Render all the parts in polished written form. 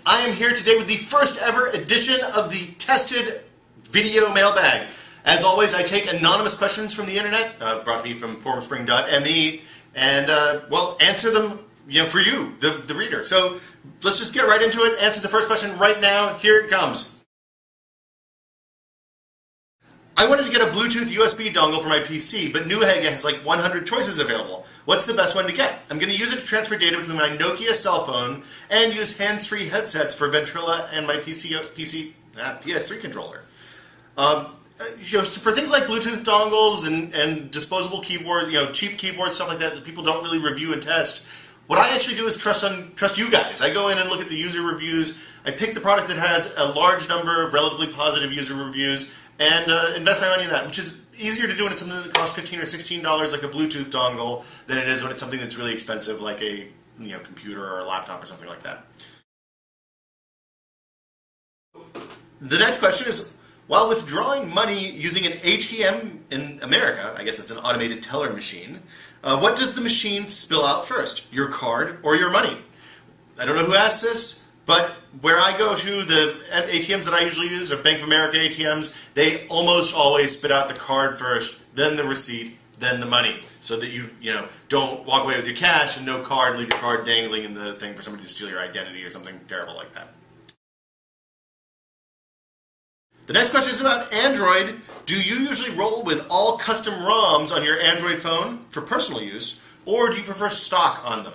I am here today with the first ever edition of the Tested Video Mailbag. As always, I take anonymous questions from the internet, brought to me from Formspring.me, and, well, answer them for you, the reader. So let's just get right into it. Answer the first question right now. Here it comes. I wanted to get a Bluetooth USB dongle for my PC, but Newegg has like 100 choices available. What's the best one to get? I'm going to use it to transfer data between my Nokia cell phone and use hands-free headsets for Ventrilla and my PS3 controller. For things like Bluetooth dongles and disposable keyboard, cheap keyboards, stuff like that that people don't really review and test, what I actually do is trust you guys. I go in and look at the user reviews. I pick the product that has a large number of relatively positive user reviews and invest my money in that, which is easier to do when it's something that costs $15 or $16 like a Bluetooth dongle than it is when it's something that's really expensive like a computer or a laptop or something like that. The next question is, while withdrawing money using an ATM in America, I guess it's an automated teller machine, what does the machine spill out first, your card or your money? I don't know who asked this, but where I go to, the ATMs that I usually use are Bank of America ATMs. They almost always spit out the card first, then the receipt, then the money, so that you don't walk away with your cash and no card, leave your card dangling in the thing for somebody to steal your identity or something terrible like that. The next question is about Android. Do you usually roll with all custom ROMs on your Android phone for personal use, or do you prefer stock on them?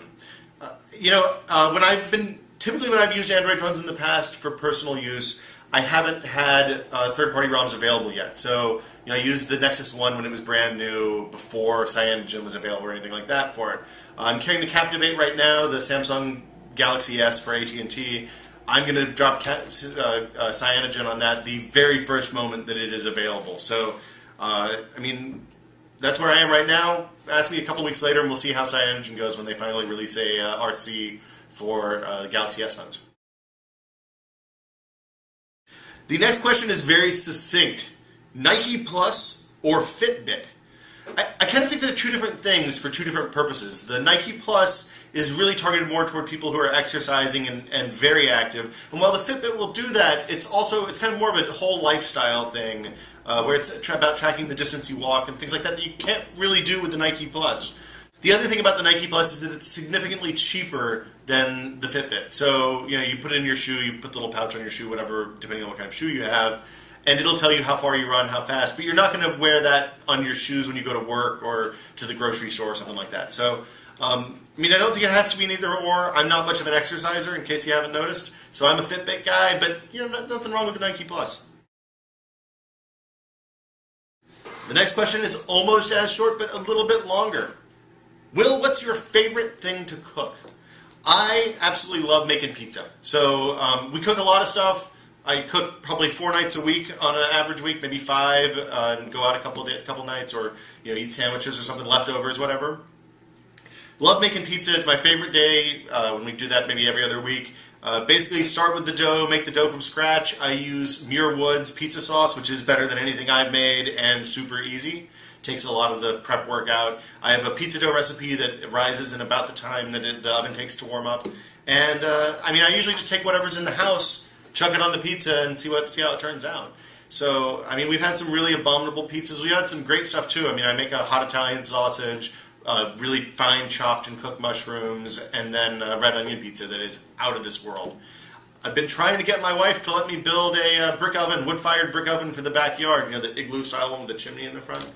Typically when I've used Android phones in the past for personal use, I haven't had third-party ROMs available yet. So, I used the Nexus 1 when it was brand new, before Cyanogen was available or anything like that for it. I'm carrying the Captive 8 right now, the Samsung Galaxy S for AT&T. I'm going to drop Cyanogen on that the very first moment that it is available. So, that's where I am right now. Ask me a couple weeks later and we'll see how Cyanogen goes when they finally release a RC for the Galaxy S phones. The next question is very succinct. Nike Plus or Fitbit? I kind of think they're two different things for two different purposes. The Nike Plus is really targeted more toward people who are exercising and very active. And while the Fitbit will do that, it's kind of more of a whole lifestyle thing where it's about tracking the distance you walk and things like that you can't really do with the Nike Plus. The other thing about the Nike Plus is that it's significantly cheaper than the Fitbit. So, you put it in your shoe, you put the little pouch on your shoe, whatever, depending on what kind of shoe you have, and it'll tell you how far you run, how fast, but you're not going to wear that on your shoes when you go to work or to the grocery store or something like that. So, I don't think it has to be an either or. I'm not much of an exerciser, in case you haven't noticed, so I'm a Fitbit guy, but, nothing wrong with the Nike Plus. The next question is almost as short, but a little bit longer. Will, what's your favorite thing to cook? I absolutely love making pizza. So we cook a lot of stuff. I cook probably 4 nights a week on an average week, maybe 5, and go out a couple nights, or eat sandwiches or something, leftovers, whatever. Love making pizza. It's my favorite day when we do that maybe every other week. Basically start with the dough, make the dough from scratch. I use Muir Woods pizza sauce, which is better than anything I've made and super easy. Takes a lot of the prep work out. I have a pizza dough recipe that rises in about the time that the oven takes to warm up. And I usually just take whatever's in the house, chuck it on the pizza, and see how it turns out. So, we've had some really abominable pizzas. We had some great stuff too. I make a hot Italian sausage, really fine chopped and cooked mushrooms, and then red onion pizza that is out of this world. I've been trying to get my wife to let me build a wood-fired brick oven for the backyard, the igloo style one with the chimney in the front.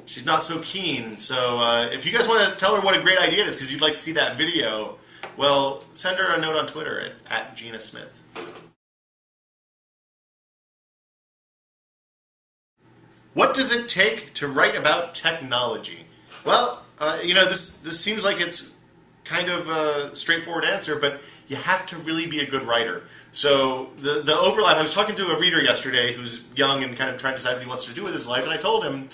She's not so keen, so if you guys want to tell her what a great idea it is because you'd like to see that video, well, send her a note on Twitter at Gina Smith. What does it take to write about technology? Well, this seems like it's kind of a straightforward answer, but you have to really be a good writer. So the overlap, I was talking to a reader yesterday who's young and kind of trying to decide what he wants to do with his life, and I told him,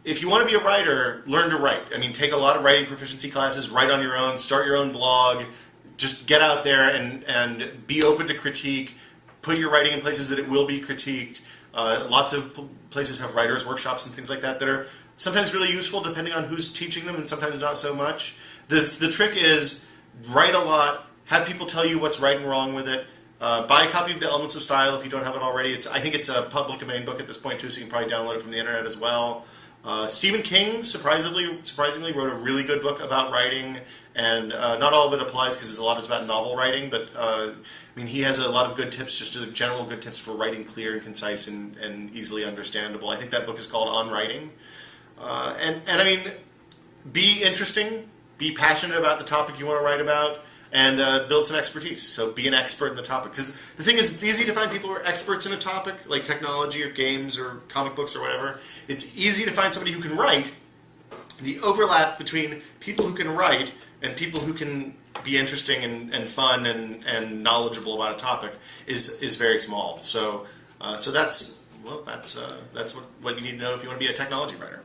if you want to be a writer, learn to write. Take a lot of writing proficiency classes, write on your own, start your own blog, just get out there and be open to critique, put your writing in places that it will be critiqued. Lots of places have writers' workshops and things like that are sometimes really useful depending on who's teaching them and sometimes not so much. The trick is write a lot, have people tell you what's right and wrong with it, Buy a copy of The Elements of Style if you don't have it already. I think it's a public domain book at this point too, so you can probably download it from the internet as well. Stephen King surprisingly wrote a really good book about writing, and not all of it applies because a lot is about novel writing, but I mean, he has a lot of good tips, just general good tips for writing clear and concise and easily understandable. I think that book is called On Writing. And I mean, be interesting, be passionate about the topic you want to write about, and build some expertise. So be an expert in the topic. Because the thing is, it's easy to find people who are experts in a topic, like technology or games or comic books or whatever. It's easy to find somebody who can write. The overlap between people who can write and people who can be interesting and fun and knowledgeable about a topic is very small. So that's what you need to know if you want to be a technology writer.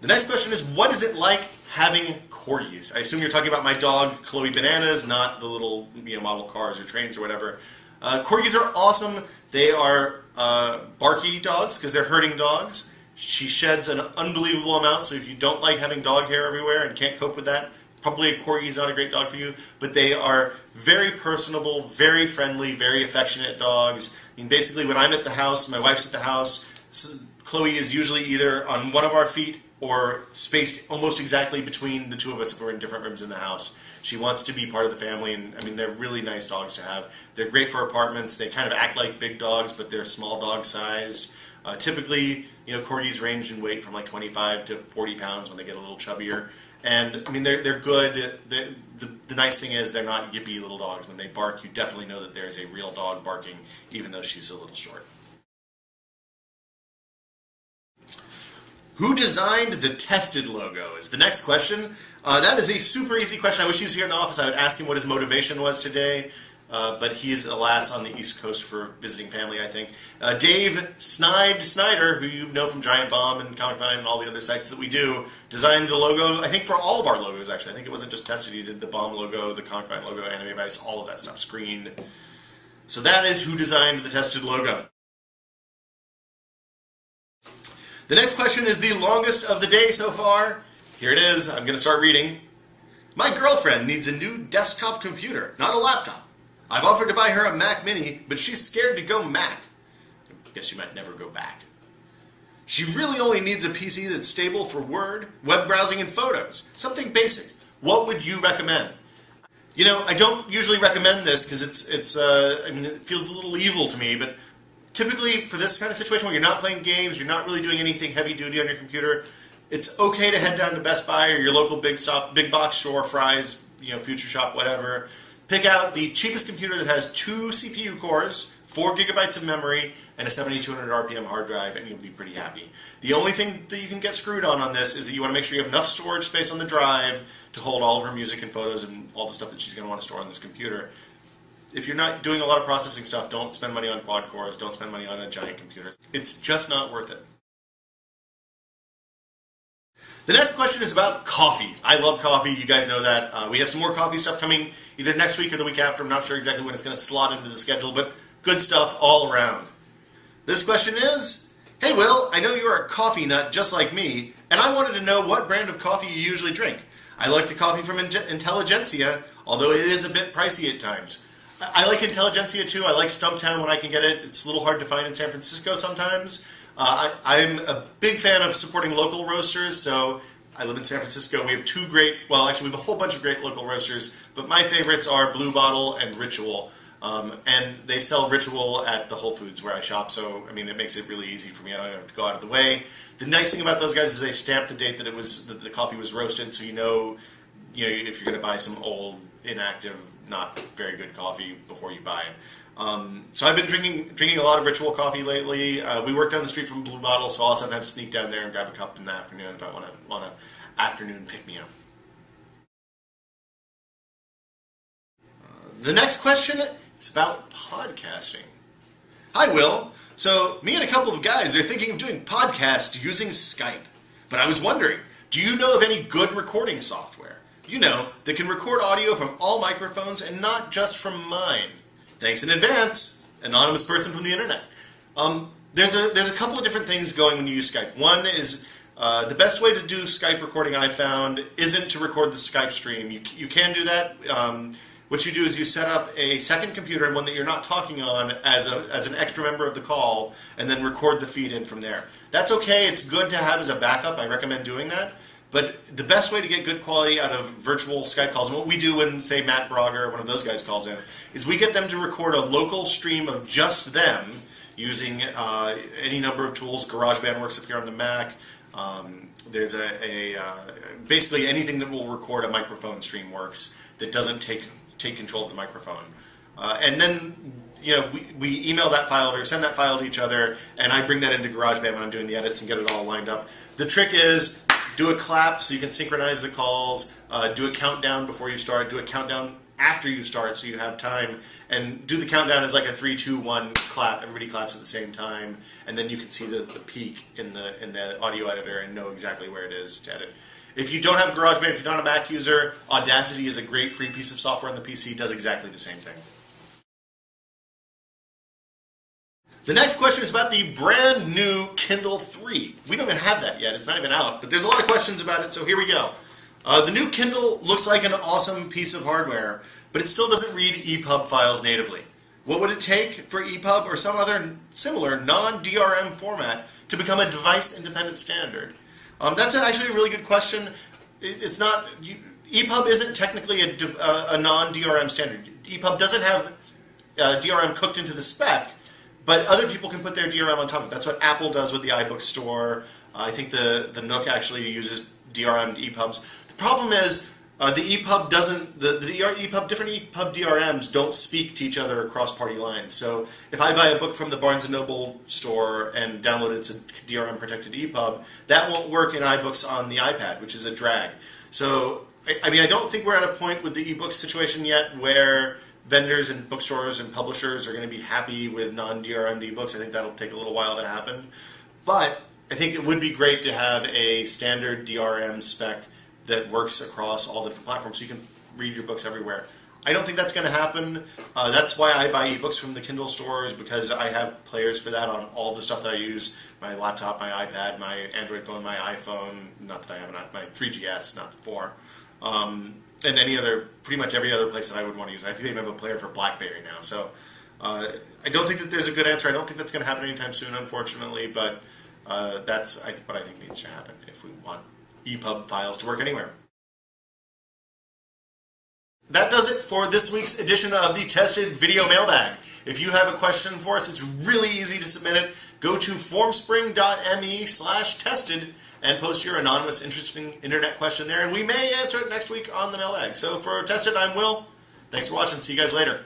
The next question is, what is it like having Corgis? I assume you're talking about my dog, Chloe Bananas, not the little model cars or trains or whatever. Corgis are awesome. They are barky dogs because they're herding dogs. She sheds an unbelievable amount, so if you don't like having dog hair everywhere and can't cope with that, probably a Corgi is not a great dog for you. But they are very personable, very friendly, very affectionate dogs. I mean, basically, when I'm at the house, my wife's at the house, Chloe is usually either on one of our feet or spaced almost exactly between the two of us if we're in different rooms in the house. She wants to be part of the family, and I mean, they're really nice dogs to have. They're great for apartments. They kind of act like big dogs, but they're small dog sized. Typically, Corgis range in weight from like 25 to 40 pounds when they get a little chubbier. And I mean, they're good. The nice thing is they're not yippy little dogs. When they bark, you definitely know that there's a real dog barking, even though she's a little short. Who designed the Tested logo is the next question. That is a super easy question. I wish he was here in the office. I would ask him what his motivation was today, but he's, alas, on the East Coast for visiting family, I think. Dave Snyder, who you know from Giant Bomb and Comic Vine and all the other sites that we do, designed the logo, I think, for all of our logos, actually. I think it wasn't just Tested. He did the Bomb logo, the Comic Vine logo, Anime Vice, all of that stuff, Screen. So that is who designed the Tested logo. The next question is the longest of the day so far. Here it is. I'm going to start reading. My girlfriend needs a new desktop computer, not a laptop. I've offered to buy her a Mac Mini, but she's scared to go Mac. I guess she might never go back. She really only needs a PC that's stable for Word, web browsing, and photos. Something basic. What would you recommend? I don't usually recommend this because it feels a little evil to me, but typically, for this kind of situation where you're not playing games, you're not really doing anything heavy-duty on your computer, it's okay to head down to Best Buy or your local big box store, Fry's, Future Shop, whatever. Pick out the cheapest computer that has 2 CPU cores, 4 gigabytes of memory, and a 7200 RPM hard drive, and you'll be pretty happy. The only thing that you can get screwed on this is that you want to make sure you have enough storage space on the drive to hold all of her music and photos and all the stuff that she's going to want to store on this computer. If you're not doing a lot of processing stuff, don't spend money on quad cores, don't spend money on a giant computer. It's just not worth it. The next question is about coffee. I love coffee, you guys know that. We have some more coffee stuff coming either next week or the week after. I'm not sure exactly when it's going to slot into the schedule, but good stuff all around. This question is, hey Will, I know you're a coffee nut just like me, and I wanted to know what brand of coffee you usually drink. I like the coffee from Intelligentsia, although it is a bit pricey at times. I like Intelligentsia too. I like Stumptown when I can get it. It's a little hard to find in San Francisco sometimes. I'm a big fan of supporting local roasters, so I live in San Francisco. We have we have a whole bunch of great local roasters, but my favorites are Blue Bottle and Ritual. And they sell Ritual at the Whole Foods where I shop, so I mean it makes it really easy for me. I don't have to go out of the way. The nice thing about those guys is they stamp the date that the coffee was roasted, so you know if you're going to buy some old, inactive, not very good coffee before you buy it. So I've been drinking a lot of Ritual coffee lately. We work down the street from Blue Bottle, so I'll sometimes sneak down there and grab a cup in the afternoon if I want an afternoon pick-me-up. The next question is about podcasting. Hi, Will. So me and a couple of guys are thinking of doing podcasts using Skype. But I was wondering, do you know of any good recording software? That can record audio from all microphones and not just from mine. Thanks in advance, anonymous person from the internet. There's a couple of different things going when you use Skype. One is the best way to do Skype recording I found isn't to record the Skype stream. You can do that what you do is you set up a second computer and one that you're not talking on as an extra member of the call, and then record the feed in from there. That's okay. It's good to have as a backup. I recommend doing that. But the best way to get good quality out of virtual Skype calls, and what we do when, say, Matt Brogger, one of those guys, calls in, is we get them to record a local stream of just them using any number of tools. GarageBand works if you're on the Mac. There's basically anything that will record a microphone stream works that doesn't take control of the microphone. And then we email that file or send that file to each other, and I bring that into GarageBand when I'm doing the edits and get it all lined up. The trick is do a clap so you can synchronize the calls, do a countdown before you start, do a countdown after you start so you have time, and do the countdown as like a 3, 2, 1 clap. Everybody claps at the same time, and then you can see the peak in the audio editor and know exactly where it is to edit. If you don't have GarageBand, if you're not a Mac user, Audacity is a great free piece of software on the PC. It does exactly the same thing. The next question is about the brand new Kindle 3. We don't even have that yet. It's not even out, but there's a lot of questions about it, so here we go. The new Kindle looks like an awesome piece of hardware, but it still doesn't read EPUB files natively. What would it take for EPUB or some other similar non-DRM format to become a device-independent standard? That's actually a really good question. It's not. EPUB isn't technically a non-DRM standard. EPUB doesn't have DRM cooked into the spec, but other people can put their DRM on top of it. That's what Apple does with the iBook Store. I think the Nook actually uses DRM EPUBs. The problem is the EPUB doesn't. Different EPUB DRMs don't speak to each other across party lines. So if I buy a book from the Barnes & Noble store and download it as a DRM protected EPUB, that won't work in iBooks on the iPad, which is a drag. So I mean, I don't think we're at a point with the ebooks situation yet where vendors and bookstores and publishers are going to be happy with non-DRM ebooks. I think that'll take a little while to happen. But I think it would be great to have a standard DRM spec that works across all the different platforms so you can read your books everywhere. I don't think that's going to happen. That's why I buy ebooks from the Kindle stores, because I have players for that on all the stuff that I use. My laptop, my iPad, my Android phone, my iPhone, not that I have my 3GS, not the 4. And pretty much every other place that I would want to use it. I think they even have a player for BlackBerry now. So I don't think that there's a good answer. I don't think that's going to happen anytime soon, unfortunately, but that's what I think needs to happen if we want EPUB files to work anywhere. That does it for this week's edition of the Tested Video Mailbag. If you have a question for us, it's really easy to submit it. Go to formspring.me/tested and post your anonymous, interesting internet question there, and we may answer it next week on the mailbag. So for Tested, I'm Will. Thanks for watching. See you guys later.